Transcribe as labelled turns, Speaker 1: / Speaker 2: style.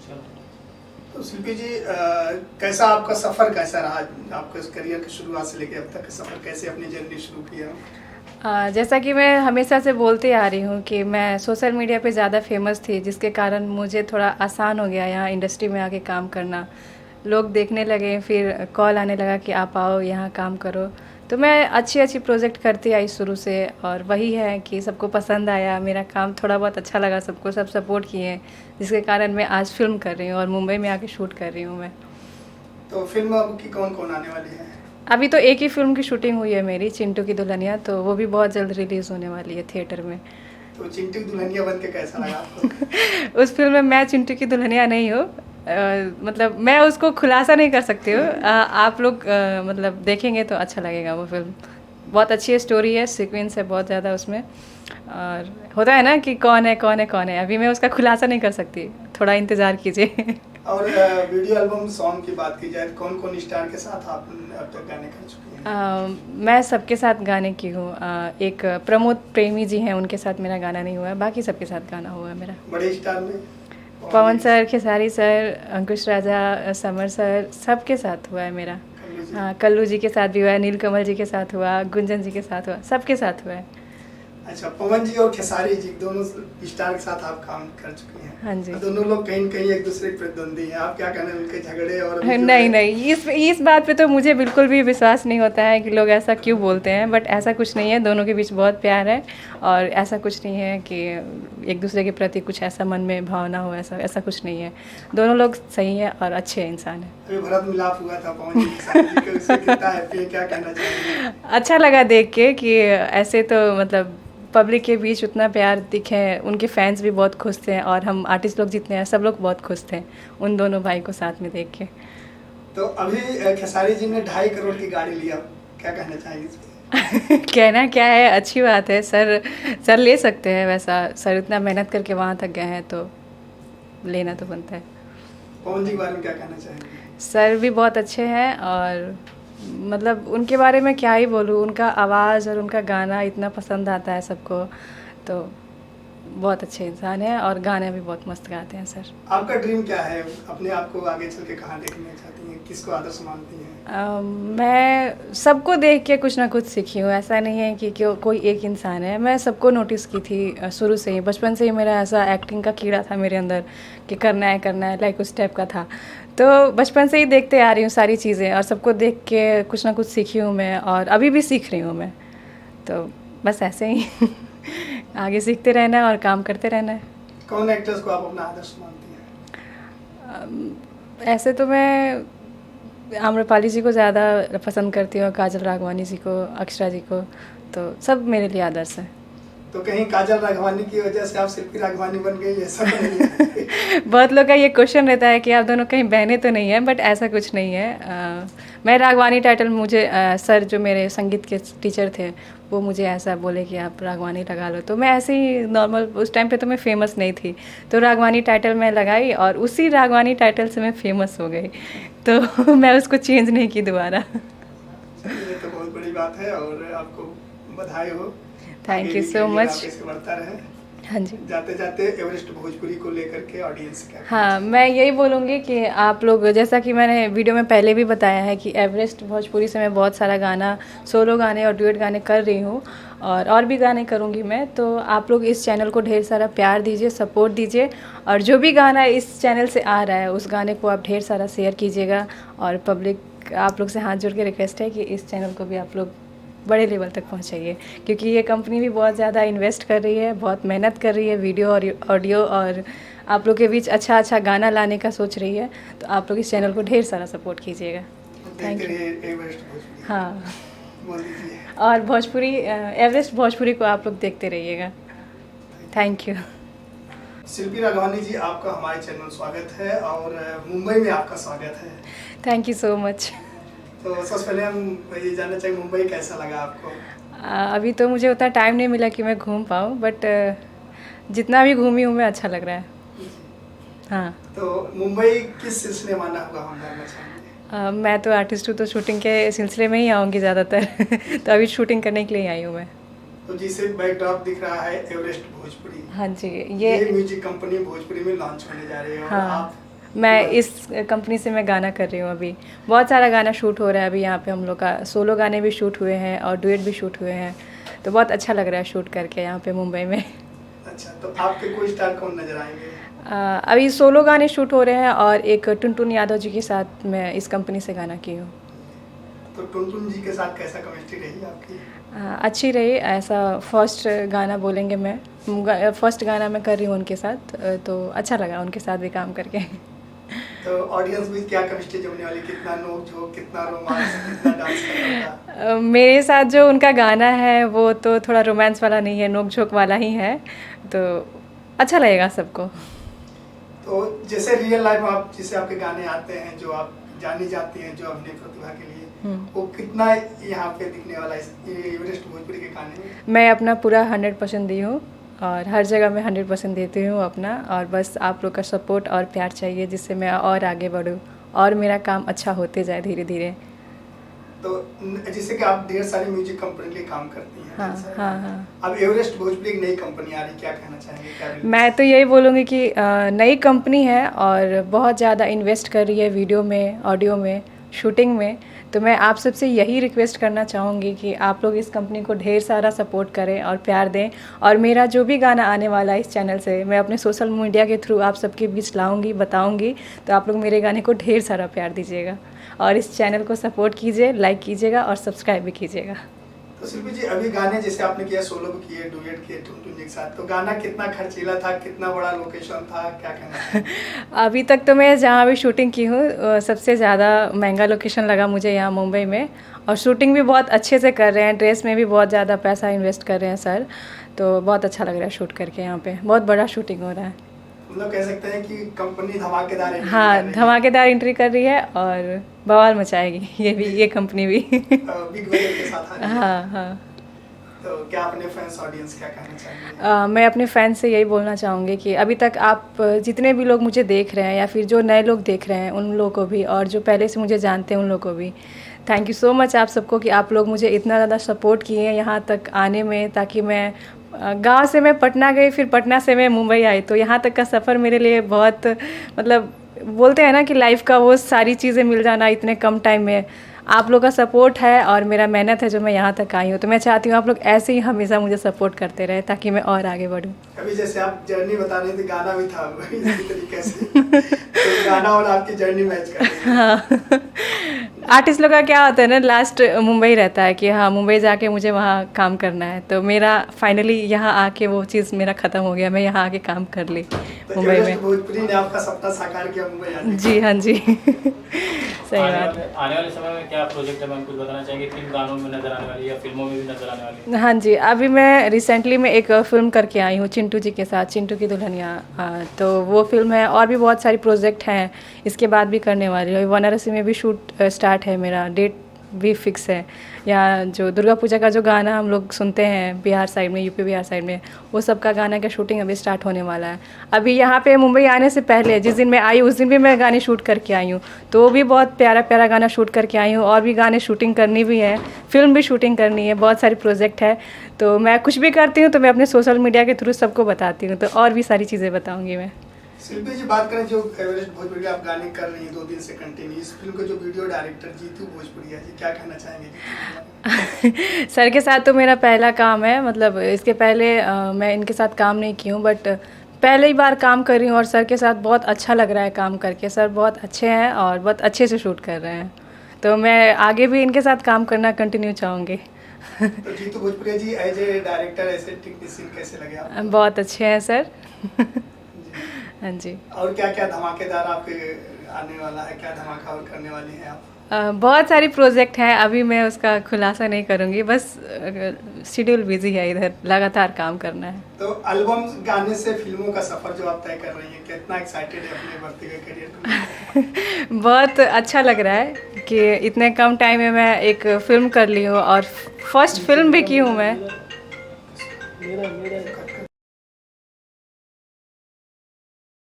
Speaker 1: तो शिल्पी जी कैसा आपका सफ़र कैसा रहा, आपका करियर की शुरुआत से लेकर अब तक का सफ़र, कैसे अपनी जर्नी शुरू किया?
Speaker 2: जैसा कि मैं हमेशा से बोलते आ रही हूँ कि मैं सोशल मीडिया पे ज़्यादा फेमस थी, जिसके कारण मुझे थोड़ा आसान हो गया यहाँ इंडस्ट्री में आके काम करना। लोग देखने लगे, फिर कॉल आने लगा कि आप आओ यहाँ काम करो। तो मैं अच्छी अच्छी प्रोजेक्ट करती आई शुरू से, और वही है कि सबको पसंद आया, मेरा काम थोड़ा बहुत अच्छा लगा सबको, सब सपोर्ट किए, जिसके कारण मैं आज फिल्म कर रही हूँ और मुंबई में आके शूट कर रही हूँ मैं।
Speaker 1: तो फिल्म अब की कौन कौन आने वाली है?
Speaker 2: अभी तो एक ही फिल्म की शूटिंग हुई है मेरी, चिंटू की दुल्हनिया, तो वो भी बहुत जल्द रिलीज़ होने वाली है थिएटर में।
Speaker 1: तो चिंटू दुल्हनिया बन के कैसा लगा आपको?
Speaker 2: उस फिल्म में मैं चिंटू की दुल्हनिया नहीं हूँ। मतलब मैं उसको खुलासा नहीं कर सकती हूँ। आप लोग मतलब देखेंगे तो अच्छा लगेगा वो फिल्म। बहुत अच्छी स्टोरी है, सीक्वेंस है बहुत ज़्यादा उसमें, और होता है ना कि कौन है कौन है कौन है, अभी मैं उसका खुलासा नहीं कर सकती, थोड़ा इंतज़ार कीजिए।
Speaker 1: और वीडियो एल्बम सॉन्ग की बात की जाए तो कौन कौन स्टार के साथ आप अब तक गाने कर चुके हैं?
Speaker 2: मैं सबके साथ गाने की हूँ। एक प्रमोद प्रेमी जी हैं, उनके साथ मेरा गाना नहीं हुआ है, बाकी सबके साथ गाना हुआ है मेरा।
Speaker 1: बड़े स्टार में
Speaker 2: पवन सर, खेसारी सर, अंकुश राजा, समर सर, सबके साथ हुआ है मेरा।
Speaker 1: कल्लू जी।
Speaker 2: हाँ, कल्लू जी के साथ भी हुआ है, नीलकमल जी के साथ हुआ, गुंजन जी के साथ हुआ, सबके साथ हुआ है।
Speaker 1: अच्छा, पवन जी और खेसारी जी दोनों स्टार के साथ आप काम कर चुके हैं।
Speaker 2: हाँ जी।
Speaker 1: दोनों लोग कहीं न कहीं एक दूसरे के प्रतिद्वंदी हैं, आप क्या कहना है उनके झगड़े और अभी जो
Speaker 2: नहीं
Speaker 1: है-
Speaker 2: नहीं, इस बात पे तो मुझे बिल्कुल भी विश्वास नहीं होता है कि लोग ऐसा क्यों बोलते हैं, बट ऐसा कुछ नहीं है, दोनों के बीच बहुत प्यार है, और ऐसा कुछ नहीं है कि एक दूसरे के प्रति कुछ ऐसा मन में भावना हो, ऐसा ऐसा कुछ नहीं है। दोनों लोग सही हैं और अच्छे इंसान हैं।
Speaker 1: अभी भरत मिलाप हुआ था पवन जी खेसारी जी के, उससे कितना हैप्पी है, क्या कहना चाहेंगे?
Speaker 2: अच्छा लगा देख के कि ऐसे तो मतलब पब्लिक के बीच उतना प्यार दिखे, उनके फैंस भी बहुत खुश थे, और हम आर्टिस्ट लोग जितने हैं सब लोग बहुत खुश थे उन दोनों भाई को साथ में देख के।
Speaker 1: तो अभी खेसारी जी ने 2.5 करोड़ की गाड़ी लिया, क्या कहना चाहेंगे इस पे?
Speaker 2: कहना क्या है, अच्छी बात है। सर ले सकते हैं, वैसा सर इतना मेहनत करके वहाँ तक गए हैं तो लेना तो बनता है।
Speaker 1: पवन जी के बारे में क्या कहना चाहेंगे?
Speaker 2: सर भी बहुत अच्छे हैं, और मतलब उनके बारे में क्या ही बोलूँ, उनका आवाज़ और उनका गाना इतना पसंद आता है सबको, तो बहुत अच्छे इंसान हैं, और गाने भी बहुत मस्त गाते हैं सर।
Speaker 1: आपका ड्रीम क्या है, अपने आप को आगे चल के कहाँ देखना चाहती हैं, किसको आदर्श मानती हैं?
Speaker 2: मैं सबको देख के कुछ ना कुछ सीखी हूँ, ऐसा नहीं है कि कोई एक इंसान है, मैं सबको नोटिस की थी शुरू से ही, बचपन से ही मेरा ऐसा एक्टिंग का कीड़ा था मेरे अंदर कि करना है लाइक उस टाइप का था। तो बचपन से ही देखते आ रही हूँ सारी चीज़ें, और सबको देख के कुछ ना कुछ सीखी हूँ मैं, और अभी भी सीख रही हूँ मैं, तो बस ऐसे ही आगे सीखते रहना है और काम करते रहना है।
Speaker 1: कौन एक्टर्स को आप अपना आदर्श मानती हैं?
Speaker 2: ऐसे तो मैं आम्रपाली जी को ज़्यादा पसंद करती हूँ, काजल राघवानी जी को, अक्षरा जी को, तो सब मेरे लिए आदर्श है।
Speaker 1: तो कहीं काजल राघवानी की वजह से आप शिल्पी राघवानी बन गई, ऐसा तो नहीं है?
Speaker 2: बहुत लोग का ये क्वेश्चन रहता है कि आप दोनों कहीं बहनें तो नहीं हैं, बट ऐसा कुछ नहीं है। मैं राघवानी टाइटल, मुझे सर जो मेरे संगीत के टीचर थे वो मुझे ऐसा बोले कि आप राघवानी लगा लो, तो मैं ऐसे ही नॉर्मल, उस टाइम पे तो मैं फेमस नहीं थी, तो राघवानी टाइटल मैं लगाई, और उसी राघवानी टाइटल से मैं फेमस हो गई, तो मैं उसको चेंज नहीं की दोबारा।
Speaker 1: ये तो बहुत बड़ी बात है, और आपको बधाई हो।
Speaker 2: थैंक
Speaker 1: आगे
Speaker 2: यू
Speaker 1: भी
Speaker 2: सो
Speaker 1: करियर
Speaker 2: मच।
Speaker 1: आपके ऐसे बढ़ता रहे।
Speaker 2: हाँ जी।
Speaker 1: जाते जाते एवरेस्ट भोजपुरी को लेकर के ऑडियंस क्या कहना
Speaker 2: हाँ, मैं यही बोलूँगी कि आप लोग, जैसा कि मैंने वीडियो में पहले भी बताया है कि एवरेस्ट भोजपुरी से मैं बहुत सारा गाना, सोलो गाने और ड्यूएट गाने कर रही हूँ, और भी गाने करूँगी मैं, तो आप लोग इस चैनल को ढेर सारा प्यार दीजिए, सपोर्ट दीजिए, और जो भी गाना इस चैनल से आ रहा है उस गाने को आप ढेर सारा शेयर कीजिएगा, और पब्लिक आप लोग से हाथ जोड़ के रिक्वेस्ट है कि इस चैनल को भी आप लोग बड़े लेवल तक पहुंचाइए, क्योंकि ये कंपनी भी बहुत ज़्यादा इन्वेस्ट कर रही है, बहुत मेहनत कर रही है वीडियो और ऑडियो, और आप लोग के बीच अच्छा अच्छा गाना लाने का सोच रही है, तो आप लोग इस चैनल को ढेर सारा सपोर्ट कीजिएगा। Thank you.
Speaker 1: एवरेस्ट भोजपुरी
Speaker 2: हाँ,
Speaker 1: बोल दीजिए।
Speaker 2: और भोजपुरी, एवरेस्ट भोजपुरी को आप लोग देखते रहिएगा। Thank you.
Speaker 1: शिल्पी राघवानी जी, आपका हमारे चैनल में स्वागत है, और मुंबई में आपका स्वागत है।
Speaker 2: Thank you so much.
Speaker 1: तो सबसे पहले हम ये जानना चाहिए, मुंबई कैसा लगा आपको?
Speaker 2: अभी तो मुझे उतना टाइम नहीं मिला कि मैं घूम पाऊँ, बट जितना भी घूमी हूँ मैं, अच्छा लग रहा है। हाँ।
Speaker 1: तो मुंबई किस सिलसिले में आना होगा, हम जानना चाहेंगे।
Speaker 2: मैं तो आर्टिस्ट हूँ, तो शूटिंग के सिलसिले में ही आऊँगी ज़्यादातर तो अभी शूटिंग करने के लिए आई हूँ मैं।
Speaker 1: तो जिसे बैकड्रॉप दिख रहा है एवरेस्ट भोजपुरी,
Speaker 2: हाँ जी,
Speaker 1: ये म्यूजिक कंपनी भोजपुरी में लॉन्च होने जा रही है, और
Speaker 2: हाँ।
Speaker 1: आप
Speaker 2: मैं इस कंपनी से मैं गाना कर रही हूँ अभी। बहुत सारा गाना शूट हो रहा है अभी यहाँ पे, हम लोग का सोलो गाने भी शूट हुए हैं और डुएट भी शूट हुए हैं, तो बहुत अच्छा लग रहा है शूट करके यहाँ पे मुंबई में।
Speaker 1: अच्छा, तो आपके कोई स्टार कौन नजर आएंगे?
Speaker 2: अभी सोलो गाने शूट हो रहे हैं और एक टुनटुन यादव जी के साथ मैं इस कंपनी से गाना की हूँ।
Speaker 1: तो टुनटुन जी के साथ कैसा केमिस्ट्री रही आपकी?
Speaker 2: अच्छी रही। ऐसा फर्स्ट गाना बोलेंगे, मैं फर्स्ट गाना मैं कर रही हूँ उनके साथ, तो अच्छा लगा उनके साथ भी काम करके।
Speaker 1: तो ऑडियंस में क्या केमिस्ट्री जमने वाली, कितना नोक झोंक, कितना रोमांस, कितना डांस करना था?
Speaker 2: मेरे साथ जो उनका गाना है वो तो थोड़ा रोमांस वाला नहीं है, नोक झोंक वाला ही है, तो अच्छा लगेगा सबको।
Speaker 1: तो जैसे रियल लाइफ में आप, जिसे आपके गाने आते हैं, जो आप जानी जाती हैं जो अभिनय प्रतिभा के लिए, वो कितना यहाँ पे दिखने वाला है एवरेस्ट भोजपुरी के गाने में?
Speaker 2: मैं अपना पूरा 100% दी हूँ और हर जगह मैं 100% देती हूँ अपना, और बस आप लोग का सपोर्ट और प्यार चाहिए जिससे मैं और आगे बढ़ूँ और मेरा काम अच्छा होते जाए धीरे धीरे।
Speaker 1: तो जैसे कि आप ढेर सारी म्यूजिक कंपनी के लिए काम करती हैं।
Speaker 2: हाँ हाँ हाँ।
Speaker 1: अब एवरेस्ट भोजपुरी एक नई कंपनी आ रही, क्या कहना चाहेंगे? क्या
Speaker 2: मैं तो यही बोलूँगी कि नई कंपनी है और बहुत ज़्यादा इन्वेस्ट कर रही है वीडियो में, ऑडियो में, शूटिंग में, तो मैं आप सबसे यही रिक्वेस्ट करना चाहूँगी कि आप लोग इस कंपनी को ढेर सारा सपोर्ट करें और प्यार दें, और मेरा जो भी गाना आने वाला है इस चैनल से मैं अपने सोशल मीडिया के थ्रू आप सबके बीच लाऊंगी, बताऊंगी, तो आप लोग मेरे गाने को ढेर सारा प्यार दीजिएगा और इस चैनल को सपोर्ट कीजिए, लाइक कीजिएगा और सब्सक्राइब भी कीजिएगा।
Speaker 1: तो शिल्पी जी, अभी गाने जैसे आपने किया, सोलो भी किए, डुएट किए टुनटुन जी के साथ, तो गाना कितना खर्चीला था, कितना बड़ा लोकेशन था, क्या कहना?
Speaker 2: अभी तक तो मैं जहाँ भी शूटिंग की हूँ सबसे ज़्यादा महंगा लोकेशन लगा मुझे यहाँ मुंबई में, और शूटिंग भी बहुत अच्छे से कर रहे हैं, ड्रेस में भी बहुत ज़्यादा पैसा इन्वेस्ट कर रहे हैं सर, तो बहुत अच्छा लग रहा है शूट करके। यहाँ पे बहुत बड़ा शूटिंग हो रहा है,
Speaker 1: मतलब कह सकते हैं कि कंपनी धमाकेदार एंट्री
Speaker 2: हाँ
Speaker 1: कर रही है।
Speaker 2: धमाकेदार एंट्री कर रही है और बवाल मचाएगी ये कंपनी भी।
Speaker 1: बिग बजट के साथ आ रही है।
Speaker 2: हाँ हाँ।
Speaker 1: तो क्या अपने फैंस ऑडियंस क्या कहना चाहेंगे?
Speaker 2: मैं अपने फैंस से यही बोलना चाहूँगी कि अभी तक आप जितने भी लोग मुझे देख रहे हैं या फिर जो नए लोग देख रहे हैं उन लोगों को भी, और जो पहले से मुझे जानते हैं उन लोगों को भी, थैंक यू सो मच आप सबको कि आप लोग मुझे इतना ज़्यादा सपोर्ट किए हैं यहाँ तक आने में, ताकि मैं गांव से मैं पटना गई, फिर पटना से मैं मुंबई आई, तो यहाँ तक का सफ़र मेरे लिए बहुत, मतलब बोलते हैं ना कि लाइफ का वो सारी चीज़ें मिल जाना इतने कम टाइम में, आप लोग का सपोर्ट है और मेरा मेहनत है जो मैं यहाँ तक आई हूँ, तो मैं चाहती हूँ आप लोग ऐसे ही हमेशा मुझे सपोर्ट करते रहे ताकि मैं और आगे बढ़ूँ।
Speaker 1: अभी जैसे आप जर्नी बता रहे थे, गाना भी था इसी तरीके से, तो गाना और आपकी जर्नी मैच कर रही है।
Speaker 2: हाँ आर्टिस्ट लोग का क्या होता है ना, लास्ट मुंबई रहता है कि हाँ मुंबई जाके मुझे वहाँ काम करना है, तो मेरा फाइनली यहाँ आके वो चीज़ मेरा ख़त्म हो गया, मैं यहाँ आके काम कर ली
Speaker 1: तो
Speaker 2: मुंबई में।
Speaker 1: भोजपुरी ने आपका सपना साकार किया मुंबई आने का।
Speaker 2: जी हाँ जी। सही बात।
Speaker 3: आने वाले समय में क्या प्रोजेक्ट है, मैम कुछ बताना चाहेंगे? किन गानों में नजर आने वाली है या फिल्मों में भी नजर आने वाली है?
Speaker 2: हाँ जी, अभी मैं रिसेंटली में एक फ़िल्म करके आई हूँ चिंटू जी के साथ, चिंटू की दुल्हनिया, तो वो फिल्म है, और भी बहुत सारी प्रोजेक्ट हैं इसके बाद भी करने वाली है। वाराणसी में भी शूट स्टार्ट है, मेरा डेट भी फिक्स है। यहाँ जो दुर्गा पूजा का जो गाना हम लोग सुनते हैं बिहार साइड में, यूपी बिहार साइड में, वो सब का गाना का शूटिंग अभी स्टार्ट होने वाला है। अभी यहाँ पे मुंबई आने से पहले जिस दिन मैं आई उस दिन भी मैं गाने शूट करके आई हूँ, तो वो भी बहुत प्यारा प्यारा गाना शूट करके आई हूँ, और भी गाने शूटिंग करनी भी है, फिल्म भी शूटिंग करनी है, बहुत सारी प्रोजेक्ट है। तो मैं कुछ भी करती हूँ तो मैं अपने सोशल मीडिया के थ्रू सबको बताती हूँ, तो और भी सारी चीज़ें बताऊँगी मैं।
Speaker 1: शिल्पी जी, बात करें जो एवरेस्ट भोजपुरी आप गाने कर रही हैं 2 दिन से कंटिन्यू, इस फिल्म के जो वीडियो डायरेक्टर जीतू भोजपुरिया जी, क्या कहना चाहेंगे?
Speaker 2: सर के साथ तो मेरा पहला काम है, मतलब इसके पहले मैं इनके साथ काम नहीं की हूँ, बट पहले ही बार काम कर रही हूँ और सर के साथ बहुत अच्छा लग रहा है काम करके। सर बहुत अच्छे हैं और बहुत अच्छे से शूट कर रहे हैं, तो मैं आगे भी इनके साथ काम करना कंटिन्यू चाहूँगी।
Speaker 1: तो Jeetu Bhojpuriya ji as a director, as a technician कैसे लगे आप?
Speaker 2: बहुत अच्छे हैं सर। हाँ जी।
Speaker 1: और क्या क्या धमाकेदार आपके आने वाला है, क्या धमाका और करने वाली हैं आप?
Speaker 2: बहुत सारी प्रोजेक्ट हैं, अभी मैं उसका खुलासा नहीं करूँगी, बबस शेड्यूल बिजी है, इधर लगातार काम करना है।
Speaker 1: तो एल्बम गाने से फिल्मों का सफर जो आप तय कर रही हैं, कितना एक्साइटेड है अपने बढ़ते हुए करियर को?
Speaker 2: बहुत अच्छा लग रहा है कि इतने कम टाइम में मैं एक फिल्म कर ली हूँ, और फर्स्ट फिल्म भी की हूँ मैं।